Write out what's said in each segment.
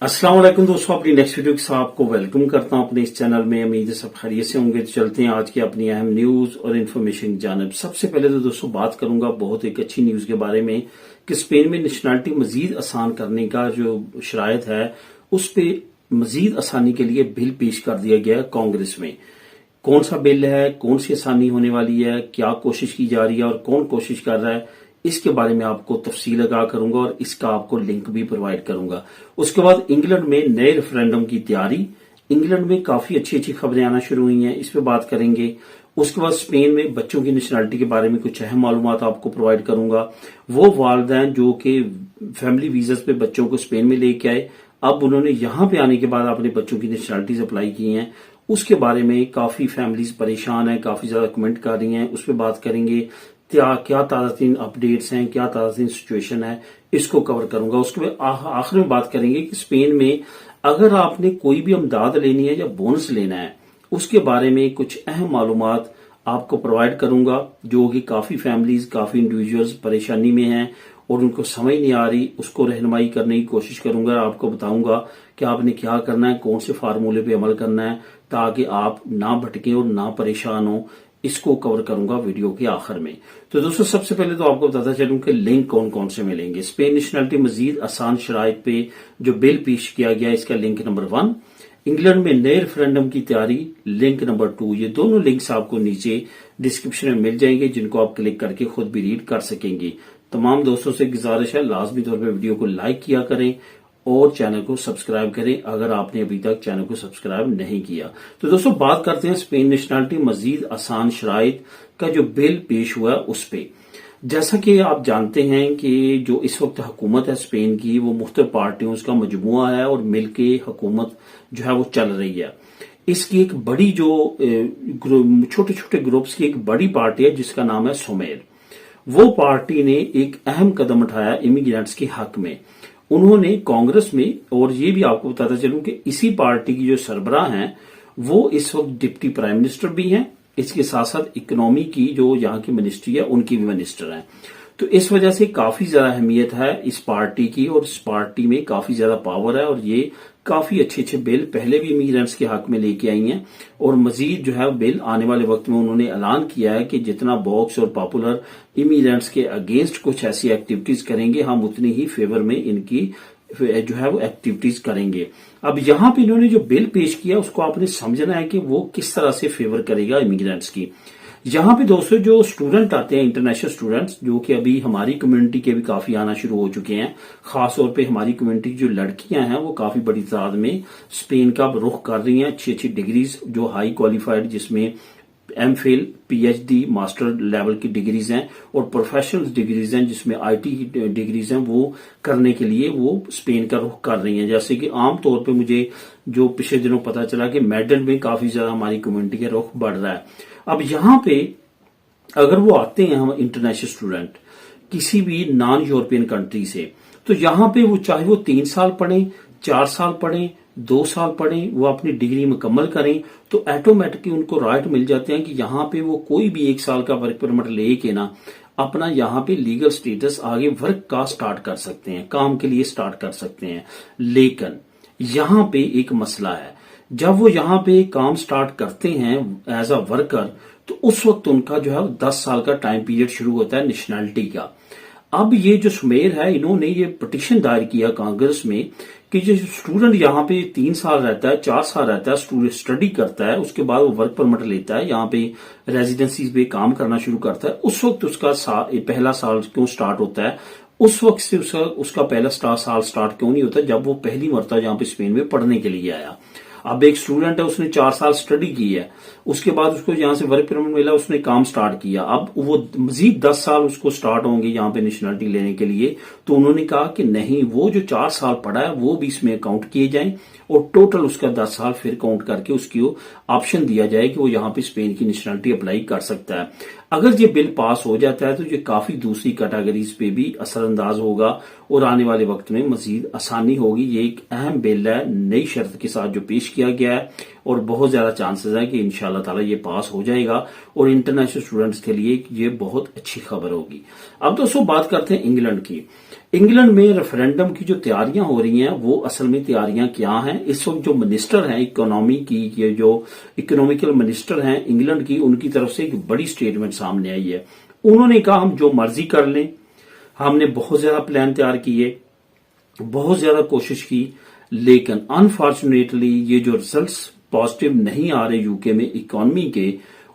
अस्सलाम वालेकुम दोस्तों, अपनी नेक्स्ट वीडियो के साथ आपको वेलकम करता हूं अपने इस चैनल में। उम्मीद है सब खैरियत से होंगे। तो चलते हैं आज की अपनी अहम न्यूज और इन्फॉर्मेशन की जानिब। सबसे पहले तो दोस्तों बात करूंगा बहुत एक अच्छी न्यूज के बारे में कि स्पेन में नेशनलिटी मजीद आसान करने का जो शरायत है उस पर मजीद आसानी के लिए बिल पेश कर दिया गया है कांग्रेस में। कौन सा बिल है, कौन सी आसानी होने वाली है, क्या कोशिश की जा रही है और कौन कोशिश कर रहा है, इसके बारे में आपको तफसील आगाह करूंगा और इसका आपको लिंक भी प्रोवाइड करूंगा। उसके बाद इंग्लैंड में नए रेफरेंडम की तैयारी। इंग्लैंड में काफी अच्छी अच्छी खबरें आना शुरू हुई हैं, इस पे बात करेंगे। उसके बाद स्पेन में बच्चों की नेशनलिटी के बारे में कुछ अहम मालूमात आपको प्रोवाइड करूंगा। वो वालिदैन जो कि फैमिली वीजा पे बच्चों को स्पेन में लेके आए, अब उन्होंने यहां पे आने के बाद अपने बच्चों की नेशनलिटीज अप्लाई की हैं, उसके बारे में काफी फैमिलीज परेशान है, काफी ज्यादा कमेंट कर रही हैं, उस पर बात करेंगे। क्या ताज़ा तीन अपडेट्स हैं, क्या ताज़ा तीन सिचुएशन है, इसको कवर करूंगा। उसके बाद आखिर में बात करेंगे कि स्पेन में अगर आपने कोई भी अमदाद लेनी है या बोनस लेना है, उसके बारे में कुछ अहम मालूमात आपको प्रोवाइड करूंगा, जो कि काफी फैमिलीज, काफी इंडिविजुअल्स परेशानी में हैं और उनको समझ नहीं आ रही, उसको रहनुमाई करने की कोशिश करूंगा। आपको बताऊंगा कि आपने क्या करना है, कौन से फार्मूले पे अमल करना है, ताकि आप ना भटकें और ना परेशान हो। इसको कवर करूंगा वीडियो के आखिर में। तो दोस्तों सबसे पहले तो आपको बताता चलूं कि लिंक कौन कौन से मिलेंगे। स्पेन नेशनलिटी मजीद आसान शराइत पे जो बिल पेश किया गया, इसका लिंक नंबर 1। इंग्लैंड में नए रेफरेंडम की तैयारी, लिंक नंबर 2। ये दोनों लिंक्स आपको नीचे डिस्क्रिप्शन में मिल जाएंगे, जिनको आप क्लिक करके खुद भी रीड कर सकेंगे। तमाम दोस्तों से गुजारिश है लाजमी तौर पर वीडियो को लाइक किया करें और चैनल को सब्सक्राइब करें अगर आपने अभी तक चैनल को सब्सक्राइब नहीं किया। तो दोस्तों बात करते हैं स्पेन नेशनलिटी मजीद आसान शराइत का जो बिल पेश हुआ उस पे। जैसा कि आप जानते हैं कि जो इस वक्त हुकूमत है स्पेन की, वो मुख्तलिफ पार्टियों का मजमुआ है और मिलके हुकूमत जो है वो चल रही है। इसकी एक बड़ी जो छोटे छोटे ग्रुप्स की एक बड़ी पार्टी है जिसका नाम है सुमेर। वो पार्टी ने एक अहम कदम उठाया इमिग्रेंट्स के हक में। उन्होंने कांग्रेस में, और ये भी आपको बताता चलूं कि इसी पार्टी की जो सरबराह हैं वो इस वक्त डिप्टी प्राइम मिनिस्टर भी हैं, इसके साथ साथ इकोनॉमी की जो यहाँ की मिनिस्ट्री है उनकी भी मिनिस्टर हैं। तो इस वजह से काफी ज्यादा अहमियत है इस पार्टी की और इस पार्टी में काफी ज्यादा पावर है और ये काफी अच्छे अच्छे बिल पहले भी इमिग्रेंट्स के हक में लेके आई हैं और मजीद जो है बिल आने वाले वक्त में उन्होंने ऐलान किया है कि जितना बॉक्स और पॉपुलर इमिग्रेंट्स के अगेंस्ट कुछ ऐसी एक्टिविटीज करेंगे, हम उतनी ही फेवर में इनकी जो है वो एक्टिविटीज करेंगे। अब यहाँ पे इन्होंने जो बिल पेश किया उसको आपने समझना है कि वो किस तरह से फेवर करेगा इमिग्रेंट्स की। यहाँ पे दोस्तों जो स्टूडेंट आते हैं, इंटरनेशनल स्टूडेंट्स, जो कि अभी हमारी कम्युनिटी के भी काफी आना शुरू हो चुके हैं, खास तौर पे हमारी कम्युनिटी की जो लड़कियां हैं वो काफी बड़ी तादाद में स्पेन का रुख कर रही हैं। अच्छी अच्छी डिग्रीज जो हाई क्वालिफाइड, जिसमें एमफिल, पीएचडी, मास्टर लेवल की डिग्रीज हैं और प्रोफेशनल डिग्रीज हैं जिसमें आईटी की डिग्रीज हैं, वो करने के लिए वो स्पेन का रुख कर रही हैं। जैसे कि आमतौर पे मुझे जो पिछले दिनों पता चला कि मेडल में काफी ज्यादा हमारी कम्युनिटी का रुख बढ़ रहा है। अब यहाँ पे अगर वो आते हैं हम इंटरनेशनल स्टूडेंट किसी भी नॉन यूरोपियन कंट्री से, तो यहाँ पे वो चाहे वो 3 साल पढ़ें, 4 साल पढ़ें, 2 साल पढ़ें, वो अपनी डिग्री मुकम्मल करें, तो ऑटोमेटिकली उनको राइट मिल जाते हैं कि यहाँ पे वो कोई भी 1 साल का वर्क परमिट लेके ना अपना यहाँ पे लीगल स्टेटस आगे वर्क का स्टार्ट कर सकते हैं, काम के लिए स्टार्ट कर सकते हैं। लेकिन यहाँ पे एक मसला है, जब वो यहाँ पे काम स्टार्ट करते हैं एज अ वर्कर, तो उस वक्त उनका जो है 10 साल का टाइम पीरियड शुरू होता है नेशनलिटी का। अब ये जो सुमेर है, इन्होंने ये पिटीशन दायर किया कांग्रेस में कि जो स्टूडेंट यहाँ पे 3 साल रहता है, 4 साल रहता है, स्टूडेंट स्टडी करता है, उसके बाद वो वर्क परमिट लेता है, यहाँ पे रेजिडेंसी पे काम करना शुरू करता है, उस वक्त उसका पहला साल क्यों स्टार्ट होता है, उस वक्त से उसका पहला साल स्टार्ट क्यों नहीं होता जब वो पहली मरतबा यहाँ पे स्पेन में पढ़ने के लिए आया। अब एक स्टूडेंट है, उसने 4 साल स्टडी की है, उसके बाद उसको यहाँ से वर्क परमिट मिला, उसने काम स्टार्ट किया, अब वो मजीद 10 साल उसको स्टार्ट होंगे यहाँ पे नेशनलिटी लेने के लिए। तो उन्होंने कहा कि नहीं, वो जो 4 साल पढ़ा है वो भी इसमें काउंट किए जाएं और टोटल उसका 10 साल फिर काउंट करके उसकी ऑप्शन दिया जाए कि वो यहाँ पे स्पेन की नेशनलिटी अप्लाई कर सकता है। अगर ये बिल पास हो जाता है तो ये काफी दूसरी कैटेगरीज पे भी असरअंदाज होगा और आने वाले वक्त में मजीद आसानी होगी। ये एक अहम बिल है, नई शर्त के साथ जो पेश کیا گیا ہے اور بہت زیادہ چانسز ہے کہ انشاءاللہ تعالی یہ پاس ہو جائے گا اور انٹرنیشنل اسٹوڈنٹس کے لیے یہ بہت اچھی خبر ہوگی۔ اب دوستوں بات کرتے ہیں انگلینڈ کی۔ انگلینڈ میں ریفرینڈم کی جو تیاریاں ہو رہی ہیں وہ اصل میں تیاریاں کیا ہیں؟ اس وقت جو منسٹر ہیں اکنامی کی، یہ جو اکنامیکل منسٹر ہیں انگلینڈ کی، ان کی طرف سے ایک بڑی سٹیٹمنٹ سامنے آئی ہے۔ انہوں نے کہا ہم جو مرضی کر لیں، ہم نے بہت زیادہ پلان تیار کیے، بہت زیادہ کوشش کی، لیکن انفارچونیٹلی یہ جو ریزلٹس پازیٹیو نہیں آ رہے یو کے میں اکانومی کے،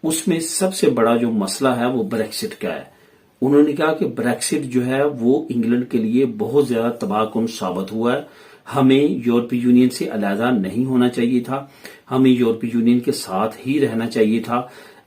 اس میں سب سے بڑا جو مسئلہ ہے وہ بریکسٹ کا ہے۔ انہوں نے کہا کہ بریکسٹ جو ہے وہ انگلینڈ کے لیے بہت زیادہ تباہ کن ثابت ہوا ہے، ہمیں یورپی یونین سے علیحدہ نہیں ہونا چاہیے تھا، ہمیں یورپی یونین کے ساتھ ہی رہنا چاہیے تھا۔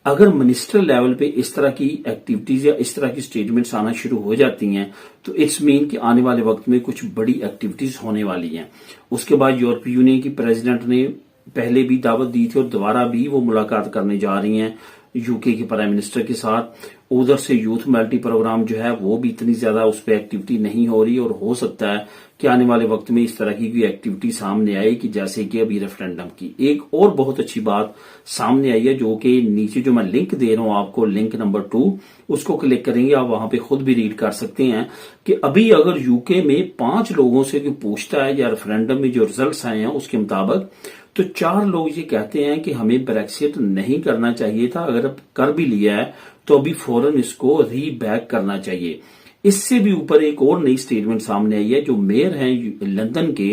اگر منسٹر لیول پہ اس طرح کی ایکٹیویٹیز یا اس طرح کی سٹیٹمنٹس آنا شروع ہو جاتی ہیں تو اٹس مین کہ آنے والے وقت میں کچھ بڑی ایکٹیویٹیز ہونے والی ہیں۔ اس کے بعد یورپی یونین کی پریزیڈنٹ نے پہلے بھی دعوت دی تھی اور دوبارہ بھی وہ ملاقات کرنے جا رہی ہیں یو کے پرائم منسٹر کے ساتھ۔ ادھر سے یوتھ موبلٹی پروگرام جو ہے وہ بھی اتنی زیادہ اس پہ ایکٹیویٹی نہیں ہو رہی اور ہو سکتا ہے کہ آنے والے وقت میں اس طرح کی کوئی ایکٹیویٹی سامنے آئے کہ جیسے کہ ابھی ریفرینڈم کی۔ ایک اور بہت اچھی بات سامنے آئی ہے جو کہ نیچے جو میں لنک دے رہا ہوں آپ کو، لنک نمبر 2، اس کو کلک کریں گے آپ وہاں پہ خود بھی ریڈ کر سکتے ہیں کہ ابھی اگر یو کے میں 5 لوگوں سے کوئی پوچھتا ہے یا ریفرینڈم میں جو ریزلٹس آئے ہیں اس کے مطابق تو 4 لوگ یہ کہتے ہیں کہ ہمیں بریکسٹ نہیں کرنا چاہیے تھا، اگر اب کر بھی لیا ہے تو ابھی فوراً اس کو ری بیک کرنا چاہیے۔ اس سے بھی اوپر ایک اور نئی سٹیٹمنٹ سامنے آئی ہے، جو میئر ہیں لندن کے،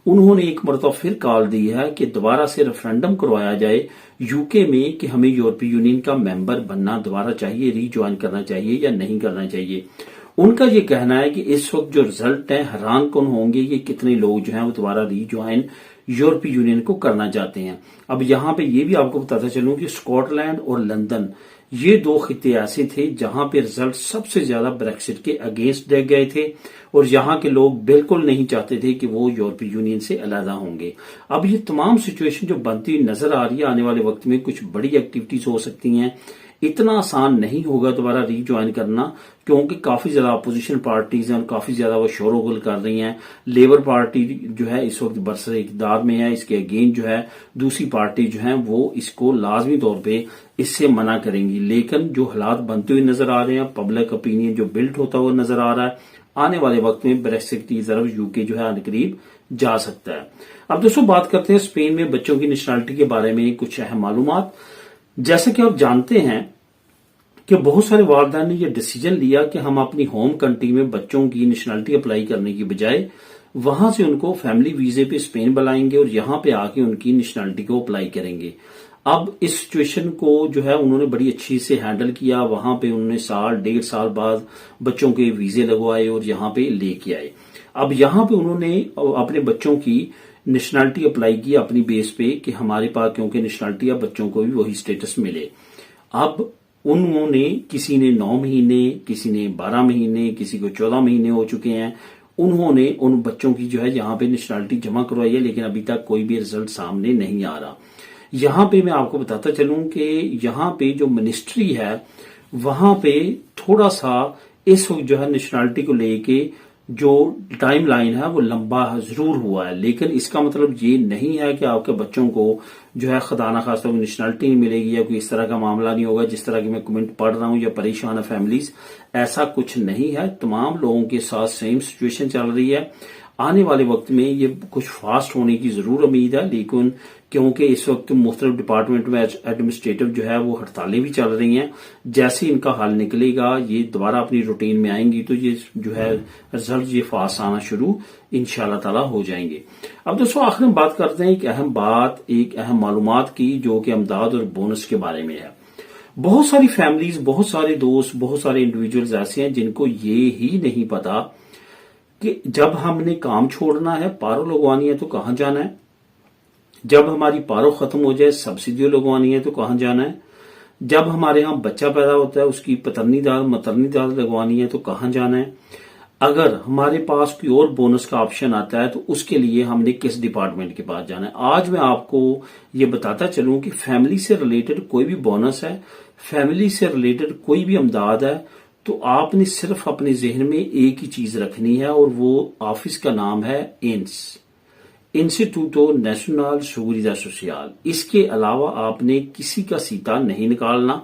انہوں نے ایک مرتبہ پھر کال دی ہے کہ دوبارہ سے ریفرینڈم کروایا جائے یو کے میں کہ ہمیں یورپی یونین کا ممبر بننا دوبارہ چاہیے، ری جوائن کرنا چاہیے یا نہیں کرنا چاہیے۔ ان کا یہ کہنا ہے کہ اس وقت جو رزلٹ ہیں حیران کن ہوں گے کہ کتنے لوگ جو ہیں وہ دوبارہ ری جوائن یورپی یونین کو کرنا چاہتے ہیں۔ اب یہاں پہ یہ بھی آپ کو بتاتا چلوں کہ اسکاٹ لینڈ اور لندن یہ 2 خطے ایسے تھے جہاں پہ رزلٹ سب سے زیادہ بریکسٹ کے اگینسٹ دیکھ گئے تھے اور یہاں کے لوگ بالکل نہیں چاہتے تھے کہ وہ یورپی یونین سے علیحدہ ہوں گے۔ اب یہ تمام سچویشن جو بنتی ہوئی نظر آ رہی ہے، آنے والے وقت میں کچھ بڑی ایکٹیویٹیز ہو سکتی ہیں۔ اتنا آسان نہیں ہوگا دوبارہ ری جوائن کرنا کیونکہ کافی زیادہ اپوزیشن پارٹیز ہیں اور کافی زیادہ وہ شور و غل کر رہی ہیں۔ لیبر پارٹی جو ہے اس وقت برسر اقتدار میں ہے، اس کے اگین جو ہے دوسری پارٹی جو ہیں وہ اس کو لازمی طور پہ اس سے منع کریں گی، لیکن جو حالات بنتے ہوئے نظر آ رہے ہیں، پبلک اوپینین جو بلڈ ہوتا ہوا نظر آ رہا ہے، آنے والے وقت میں بریکسٹ کی طرف یو کے جو ہے قریب جا سکتا ہے۔ اب دوستوں بات کرتے ہیں اسپین میں بچوں کی نیشنلٹی کے بارے میں کچھ اہم معلومات۔ جیسا کہ آپ جانتے ہیں کہ بہت سارے والدین نے یہ ڈیسیجن لیا کہ ہم اپنی ہوم کنٹری میں بچوں کی نیشنلٹی اپلائی کرنے کی بجائے وہاں سے ان کو فیملی ویزے پہ اسپین بلائیں گے اور یہاں پہ آ کے ان کی نیشنلٹی کو اپلائی کریں گے۔ اب اس سچویشن کو جو ہے انہوں نے بڑی اچھی سے ہینڈل کیا، وہاں پہ انہوں نے 1.5 سال بعد بچوں کے ویزے لگوائے اور یہاں پہ لے کے آئے۔ اب یہاں پہ انہوں نے اپنے بچوں کی نیشنلٹی اپلائی کی اپنی بیس پہ کہ ہمارے پاس کیونکہ نیشنلٹی اب بچوں کو بھی وہی سٹیٹس ملے۔ اب انہوں نے کسی نے 9 مہینے، کسی نے 12 مہینے، کسی کو 14 مہینے ہو چکے ہیں، انہوں نے ان بچوں کی جو ہے یہاں پہ نیشنلٹی جمع کروائی ہے، لیکن ابھی تک کوئی بھی رزلٹ سامنے نہیں آ رہا۔ یہاں پہ میں آپ کو بتاتا چلوں کہ یہاں پہ جو منسٹری ہے وہاں پہ تھوڑا سا اس وقت جو ہے نیشنلٹی کو لے کے جو ٹائم لائن ہے وہ لمبا ضرور ہوا ہے، لیکن اس کا مطلب یہ نہیں ہے کہ آپ کے بچوں کو جو ہے خدا نخواستہ نیشنلٹی نہیں ملے گی یا کوئی اس طرح کا معاملہ نہیں ہوگا جس طرح کی میں کمنٹ پڑھ رہا ہوں یا پریشان ہے فیملیز، ایسا کچھ نہیں ہے۔ تمام لوگوں کے ساتھ سیم سچویشن چل رہی ہے۔ آنے والے وقت میں یہ کچھ فاسٹ ہونے کی ضرور امید ہے، لیکن کیونکہ اس وقت مختلف ڈپارٹمنٹ میں ایڈمنسٹریٹو جو ہے وہ ہڑتالیں بھی چل رہی ہیں، جیسے ان کا حل نکلے گا یہ دوبارہ اپنی روٹین میں آئیں گی تو یہ جو ہے رزلٹ یہ فاسٹ آنا شروع انشاءاللہ تعالی ہو جائیں گے۔ اب دوستوں آخر میں بات کرتے ہیں ایک اہم معلومات کی جو کہ امداد اور بونس کے بارے میں ہے۔ بہت ساری فیملیز، بہت سارے دوست، بہت سارے انڈیویجولز ایسے ہیں جن کو یہ ہی نہیں پتا کہ جب ہم نے کام چھوڑنا ہے، پارو لگوانی ہے تو کہاں جانا ہے، جب ہماری پارو ختم ہو جائے سبسڈی لگوانی ہے تو کہاں جانا ہے، جب ہمارے ہاں بچہ پیدا ہوتا ہے اس کی پترنی داد لگوانی ہے تو کہاں جانا ہے، اگر ہمارے پاس کوئی اور بونس کا آپشن آتا ہے تو اس کے لیے ہم نے کس ڈپارٹمنٹ کے پاس جانا ہے۔ آج میں آپ کو یہ بتاتا چلوں کہ فیملی سے ریلیٹڈ کوئی بھی بونس ہے، فیملی سے ریلیٹڈ کوئی بھی امداد ہے تو آپ نے صرف اپنے ذہن میں ایک ہی چیز رکھنی ہے اور وہ آفس کا نام ہے اینس۔ इंस्टीट्यूटो नेशनल seguridad social। इसके अलावा आपने किसी का सीता नहीं निकालना,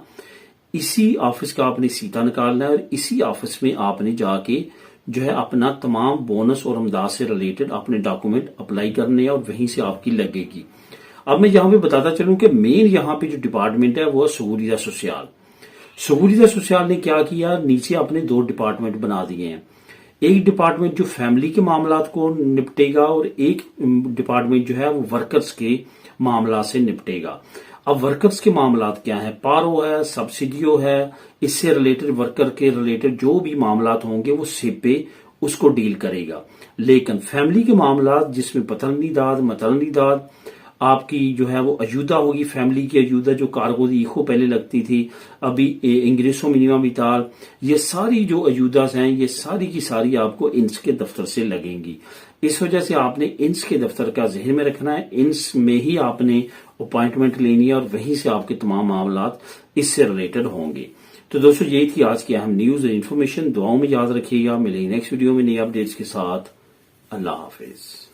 इसी ऑफिस का आपने सीता निकालना है और इसी ऑफिस में आपने जाके जो है अपना तमाम बोनस और अमदाद से रिलेटेड अपने डॉक्यूमेंट अप्लाई करने हैं और वहीं से आपकी लगेगी। अब मैं यहाँ पे बताता चलूं कि मेन यहाँ पे जो डिपार्टमेंट है वो seguridad social। seguridad social ने क्या किया, नीचे अपने 2 डिपार्टमेंट बना दिए हैं। एक डिपार्टमेंट जो फैमिली के मामलात को निपटेगा और एक डिपार्टमेंट जो है वो वर्कर्स के मामला से निपटेगा। अब वर्कर्स के मामलात क्या है, पारो है, सब्सिडियो है, इससे रिलेटेड वर्कर के रिलेटेड जो भी मामलात होंगे वो सिपे उसको डील करेगा। लेकिन फैमिली के मामलात जिसमें पतरनी दाद, मतरनी दाद, आपकी जो है वो अजूदा होगी, फैमिली की अजूदा जो कारगो दी इको पहले लगती थी, अभी इंग्रेसो मिनिमम विताल, ये सारी जो अजूदास हैं ये सारी की सारी आपको इंस के दफ्तर से लगेंगी। इस वजह से आपने इंस के दफ्तर का जहन में रखना है, इंस में ही आपने अपॉइंटमेंट लेनी है और वहीं से आपके तमाम मामलात इससे रिलेटेड होंगे। तो दोस्तों ये थी आज की अहम न्यूज और इन्फॉर्मेशन। दुआओं में याद रखिएगा, मिलेंगे नेक्स्ट वीडियो में नई अपडेट्स के साथ। अल्लाह हाफिज।